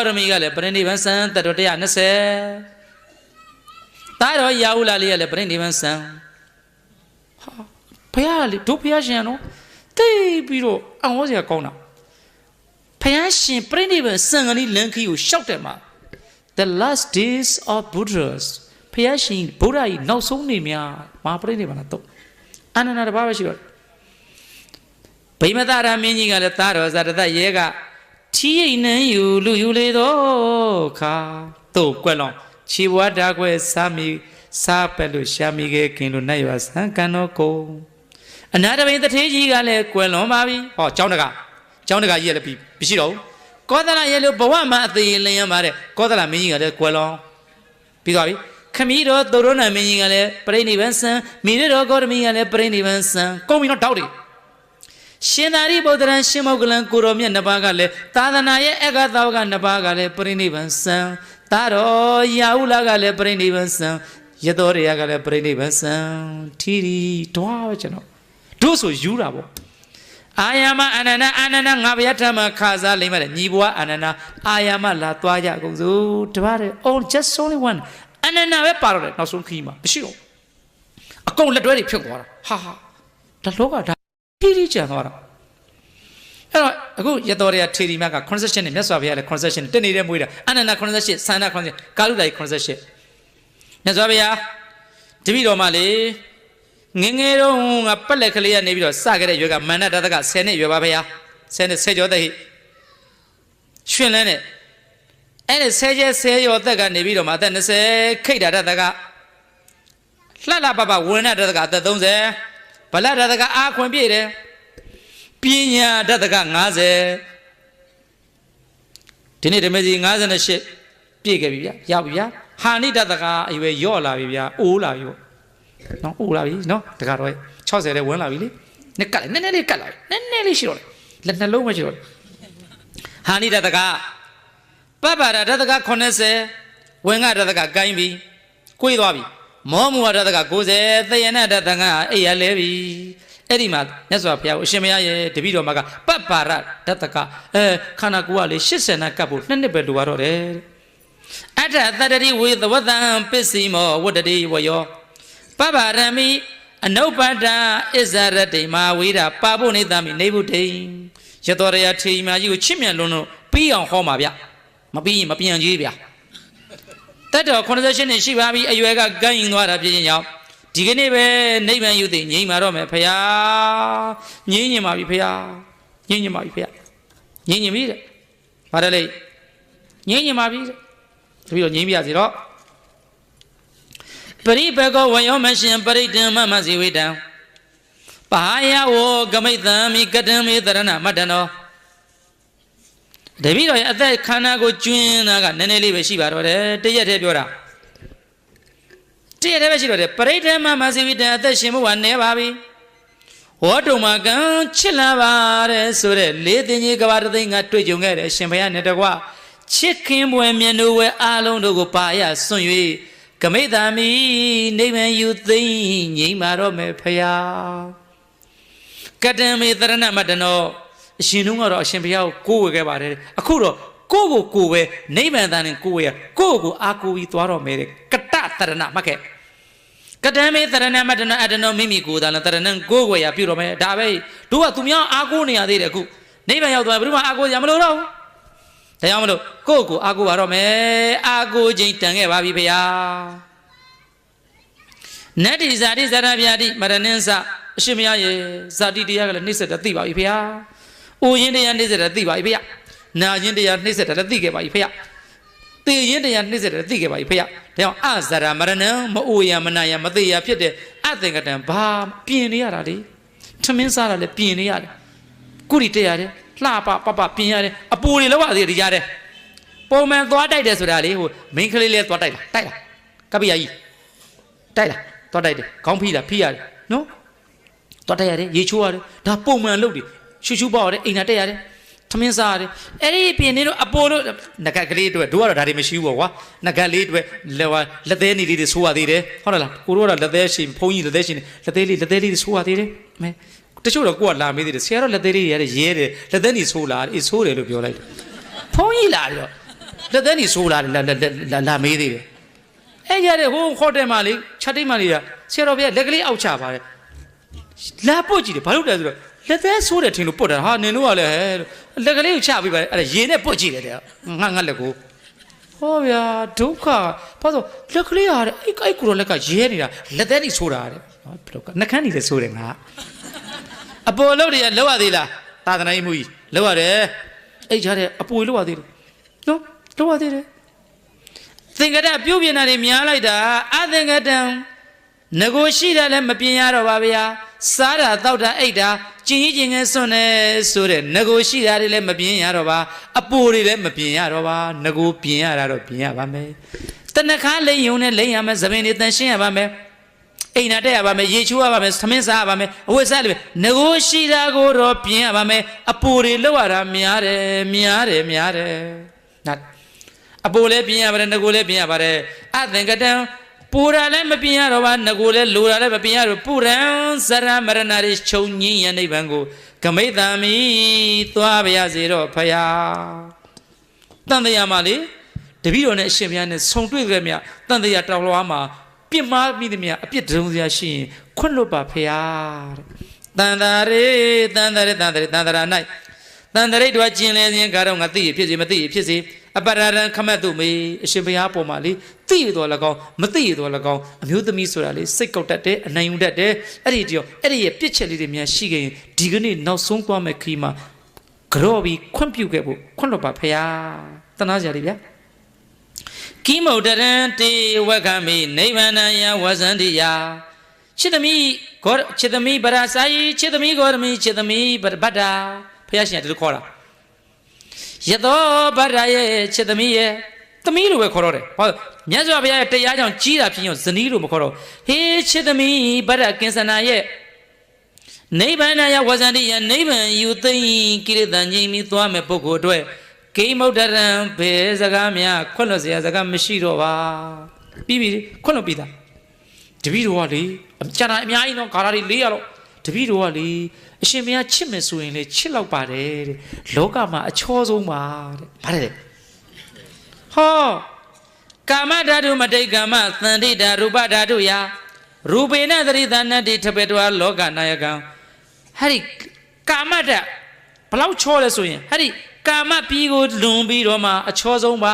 Gormiga, Brenny Vanson, the Rotea Nase Taro Yaula, Brenny Vanson Payali, 2 Piagiano, they biro, and was your corner. Payashin, Brenny Vanson, and Lanky, you shout them out. The last days of Buddhas, Payashin, Buddha, no so nimia, Ma Brenny Vanato. And another Babashir. Paymatara meaning at the Taros at the Yega. Tea in you, Luledo, car, to Quelon. She what dog with Sami, Sapelu, Shamige, Kinunayas, and Canoko. Another way the Tejigale, Quelon, Mavi, or Jonaga, Jonaga yellow Pichiro. Codala yellow Boama, the Layamare, Codala meaning at the Quelon. Pigavi, Camilo, Dorona meaning at the Brainy Vanson, Miro Gormi and the Brainy Vanson, coming not out. Shinari Bodran Shimogulan Kuromi and Nabagale, Tadanaya Egataga Nabagale, Prinivansan, Taro Yaulagale Prinivansan, Yadoriagale Prinivansan, Tiri, Twachano. Those was Jurabo. Ayama Anana Naviatama Kaza Lima, Nibua Anana, Ayama La Toya Gozu, Tavare, oh, just only one. Anana Parade, not so Kima, Bishio. A cold very pure water. Ha ha. The Loga. Tirichanora. A good Yadoria Tirimaga concession in Mesavia concession, Tenerium with Anana concession, Sana concession, Kaludai concession. Nazavia, Divido Mali, Ningero, a Palekalia Navy, Saga, you got Manadaga, Senate, Yovabia, Senate Sejo de Shilene. And it says, say your Daga Nevido Matan, say, Kada Daga. Lala Baba, Wuna Daga, the Donze. Palada daga aqua bire Pina daga naze Tinny the amazing as in a ship Pigavia, Yavia, Hani daga, you were yola via, Ula you. No, Ula, no, the Garoy, Chose, the one lavili, Nicala, Nelly Cala, Nelly sure. Let the low major Hani daga Papa daga conese, when I daga Gaimbi, Quidavi. Momu daga goze, the another danga, a levy, Edimat, Neswapia, Shemia, Devido Maga, Papa, Dataka, Kanaguali, Shisena Kabu, Nebeduare. At that with the Wadan Pessimo, what a day were your Papa Rami, and no pada is that a day, ma wida, Pabuni Dami, Nebu day. Yatoria Tima, you chimian luno, P on Homavia, Mapi, Mapian Jivia. That conversation is Shivabi, you got going what up in your Diganebe, name you the Nimarome Paya, Ninima Pia, Ninima Pia, Ninimida, Parale, Ninima, real Nimia zero. Peripago, when you mention Peritum, Mamazi way down. Pahaya, oh, Gametami, Gadami, Darana, Madano. David, at that Kanago Jun, I got Neneli Veshiva, Tejabura. Tejabura, Parade Mamazivita, the Shimu and Nevabi. What do my gun, Chilava, so that Litany Gavarding at Tujunga, Champagne Netagua. Chicken when you know where alone to go paya, so you Kamedami, name you think, Yimaro me paya. Kadami, Darana Madano. Shinunga Shampia, go about it. Akuro, go, name and then in Kuya, go, Aku, Ituaro made it. Katarana Make. Katame, Tarana Madana, I don't know, Mimi good, and Taranan, go away, a purome, Dave, do a Tumia, Agonia, they go. Neighbor, everyone, Ago Yamalo. The Yamalo, go, Agu Arome, Agu Jintang, Vavipia. Netty that is that Aviadi, Madanensa, Shimia, Zadi, Nisa, the Tivia. Oh, Indian is at the Vipia. Now Indian is at the Vipia. The Indian is at the Vipia. They are asked that Amarana, Mouya, Manaya, Madia, Piede, I think at them, Bam, Pianiari, Taminsara, the Pianiari, Curitiare, Lapa, Papa, Piani, a Puri Lava, the Yare. Poor man thought I desperately who make let what I Tyler, Kabiai, Tyler, thought I did, Compila, Pia, no? Thought I had it, Yichua, the poor man looked. Shushu bought it in a day. Taminsari, any pianino, Apollo, Nakakali to a door at Harimishiwa, Nakali to Lewa, Lateni did this who are there, Horala, Kurora, the Deshin, Pony, the Deshin, the daily is who are there. The show of what la made the Sierra Lateri at a year, the Denis who is who will be like. Pony Lario. လက်သေးနေဆိုးလာလာမေးသေးတယ်အဲ့ရတဲ့ဟိုဟိုတယ်မှာလေချက်တိတ်မှလေးကဆရာတော်ဘုရားလက်ကလေးအောက်ချပါတယ်လာပုတ်ကြည့်တယ်ဘာလို့လဲဆိုတော့လက်သေးဆိုးတယ်ထင်လို့ပုတ်တာဟာနင်တို့ကလည်းလက်ကလေးကိုချပြီးပါတယ်အဲ့ဒါရေနဲ့ပုတ်ကြည့်တယ်တဲ့ငါလက်ကိုဟောဗျာဒုက္ခဘာလို့လက်ကလေးဟာအဲ့ကူတော့လက်ကရဲနေတာလက်သေးနေဆိုးတာတဲ့နော်ဘယ်လိုကနှကန်းနေလဲဆိုးတယ်ငါအပေါ်လို့တွေကလောက်ရသေးလားသာသနာ့မှုကြီးလောက်ရတယ်အဲ့ကြားတဲ့အပေါ်လောက်ရသေးတယ်နော်လောက်ရသေးတယ်သင်္ကတပြုတ်ပြနေတာတွေများလိုက်တာအသင်္ကတံငကိုရှိတာလည်းမပြင်ရတော့ပါဗျာစားတာတောက်တာအိတ်တာကျင်ကြီးကျင်ငယ်စွန့်နေဆိုတဲ့ငကိုရှိတာတွေလည်းမပြင်ရတော့ပါအပူတွေလည်းမပြင်ရတော့ပါငကိုပြင်ရတာတော့ပြင်ရပါမယ်တဏခါလိန်ယုံနဲ့လိန်ရမယ်သပင်တွေတန်ရှင်းရပါမယ်အိမ်နာတက်ရပါမယ်ရေချိုးရပါမယ်သမင်းစားရပါမယ်အဝတ်စားရပါမယ်ငကိုရှိတာကိုတော့ပြင်ရပါမယ်အပူတွေလောက်ရတာများတယ်နာအပူလည်းပြင်ရပါတယ်ငကိုလည်းပြင်ရပါတယ်အသင်္ကတံပူရာလည်းမပြင်ရတော့ပါငကိုလည်းလိုရာလည်းမပြင်ရတော့ပုရံဇရမရဏတွေခြုံငင်းရနိဗ္ဗာန်ကိုဂမိတ်တံမီသွားပါရစေတော့ဖယားတန်တရားမှာလေတပည့်တော်နဲ့အရှင်ဘုရားနဲ့ဆုံတွေ့ကြမြတန်တရားတောင်လွားမှာပြစ်မှားမိသည်မြအပြစ်ဒုံစရာရှိရင်ခွင့်လွတ်ပါဖယားတန်တာရေတန်တာရာ၌တန်တရိတ်တို့ကျင်လဲခြင်းကားတော့ငါသိရဖြစ်စေမသိရဖြစ်စေအပရရံခမတ်တို့မေအရှင်ဘုရားပေါ်မှာလေသိရတော်၎င်းမသိရတော်၎င်းအမျိုးသမီးဆိုတာလေစိတ်ကောက်တတ်တယ်အနိုင်ယူတတ်တယ်အဲ့ဒီကြောအဲ့ဒီရဲ့ပြစ်ချက်လေးတွေများရှိခဲ့ရင်ဒီကနေ့နောက်ဆုံးသွားမဲ့ခီးမှာကြော့ပြီးခွင့်ပြုခဲ့ဖို့ခွင့်လွတ်ပါဖရာတနာစရာလေးဗျာကိမုဒ္ဒရံတေဝကမိနိဗ္ဗာန်ယဝဇန္တိယချစ်သမီးဂေါချစ်သမီးဗရာစာယီချစ်သမီးဂေါရမီချစ်သမီးဗတ္တာဖရာရှင်ကဒီလိုခေါ်တာယသောဗတ္တာရဲ့ချစ်သမီးရဲ့သမီးလိုပဲခေါ်တော့တယ်ဟောမြတ်စွာဘုရားရဲ့တရားကြောင့်ကြီးတာဖြစ်ရင်ဇနီးလိုမခေါ်တော့ဟေးချစ်သမီးဗတ္တာကင်စနာရဲ့နိဗ္ဗာန်ယဝဇန္တိယနိဗ္ဗာန်ယူသိကိရိတန်ငြိမ်းပြီးသွားမဲ့ပုဂ္ဂိုလ်အတွက်ကိမုဒ္ဒရံဘေစကားများခွင့်လွတ်စရာစကားမရှိတော့ပါပြီးပြီခွင့်လွတ်ပြီးသားတပည့်တော်ကလေကျန်တာအများကြီးတော့ဂါရတွေ400လောက်တပည့်တော်ကလေအရှင်ဘုရားချစ်မယ်ဆိုရင်လေချစ်လောက်ပါတယ်တဲ့လောကမှာအချောဆုံးပါတဲ့ဗါတယ်ဟောကာမဓာတုမတိတ်ကာမသန္တိတာရူပဓာတုယာရူပေနသရိသနတ္တိထပေတဝါလောကနာယကံဟဲ့ဒီကာမဓာတ်ဘလောက်ချောလဲဆိုရင်ဟဲ့ဒီကာမပြီးကိုလွန်ပြီးတော့မှအချောဆုံးပါ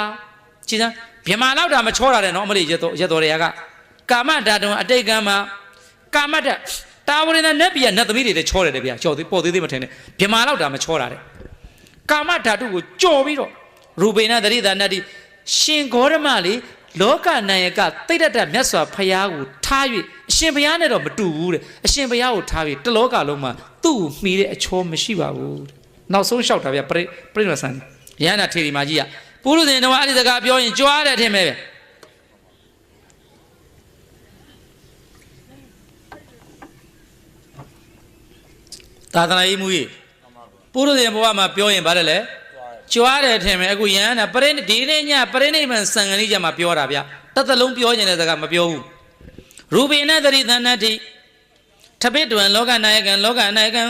ကြည်စမ်းမြမလောက်တာမချောတာတယ်နော်အမလေးရက်တော်တွေကကာမဓာတုအတိတ်ကံမှာကာမဓာတ်တာဝရဏနတ်ပြည်ကနတ်သမီးတွေလည်းချောတယ်ဗျာကြော်သေးပေါ်သေးမထင်နဲ့မြမလောက်တာမချောတာတဲ့ကာမဓာတုကိုကြော်ပြီးတော့ရူပေနသရိသနတ္တိရှင်ဂေါရမလေလောကနာယကတိတ်တတ်မြတ်စွာဘုရားကိုထား၍အရှင်ဘုရားနဲ့တော့မတူဘူးတဲ့အရှင်ဘုရားကိုထားပြီးတလောကလုံးမှာသူ့ကိုမှီတဲ့အချောမရှိပါဘူးတဲ့နောက်ဆုံးလျှောက်တာဗျပြိဋ္ဌာန်ဆန်ရဟန္တာထေရီမာကြီးကပုရုဇဉ်တော်အဲ့ဒီစကားပြောရင်ကြွားတဲ့အထင်ပဲသာသနာ့ရေးမှုကြီးပုရုဇဉ်ဘဝမှာပြောရင်ဗါတယ်လေကြွားတယ်ထင်မယ်အခုရဟန္တာဒီနေ့ညပရိနိဗ္ဗာန်စံဃာကြီးကျမှပြောတာဗျတသက်လုံးပြောနေတဲ့စကားမပြောဘူးရူပိနသရိသနတ္တိထပိတွင်လောကနာယကံလောကနာယကံ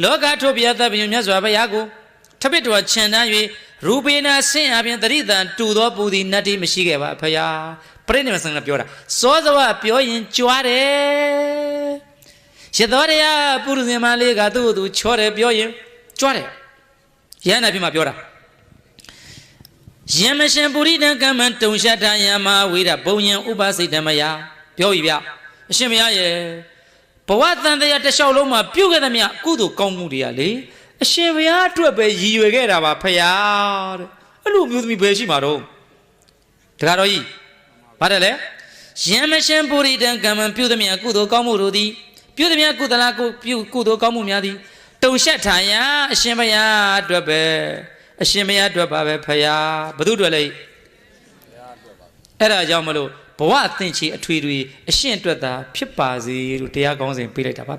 လောကထုတ်ပြသဗျမြတ်စွာဘုရားကိုထပိတွင်ခြံတန်း၍ရူပိနာဆင့်အပြင်သရိသံတူသောပူသည်နတ္တိမရှိခဲ့ပါဘုရားပရိနိဗ္ဗာန်စံဃာပြောတာစောစဝပြောရင်ကြွားတယ်ရသောတရားပုရုဇဉ်မလေးကသူ့ကိုချောတယ်ပြောရင်ကြွားတယ်ရဟန္တာဖြစ်မှပြောတာယမရှင်ပုရိဒံကမ္မတုံရှတယမဝိရဘုံယံဥပစိတ်တမယပြောပြီဗျအရှင်ဘုရားရဲ့ဘဝတန်တရားတစ်လျှောက်လုံးမှာပြုခဲ့သမျှကုသိုလ်ကောင်းမှုတွေကလေအရှင်ဘုရားအတွက်ပဲရည်ရွယ်ခဲ့တာပါဖယားတဲ့အဲ့လိုမျိုးသမီးဘယ်ရှိမှာတော့တခါတော့ကြီးဗါတယ်လေယမရှင်ပုရိဒံကမ္မပြုသမျှကုသိုလ်ကောင်းမှုတို့သည်ပြုသမျှကုသလကုသိုလ်ကောင်းမှုများသည်တုံရှထယအရှင်ဘုရားအတွက်ပဲအရှင်ဘုရားအတွက်ပါပဲဖယားဘု து အတွက်လေအဲ့ဒါကြောင့်မလို့ဘဝအသင်္ချေအထွေထွေအရှင်အတွက်သာဖြစ်ပါစေလို့တရားကောင်းစဉ်ပေးလိုက်တာပါ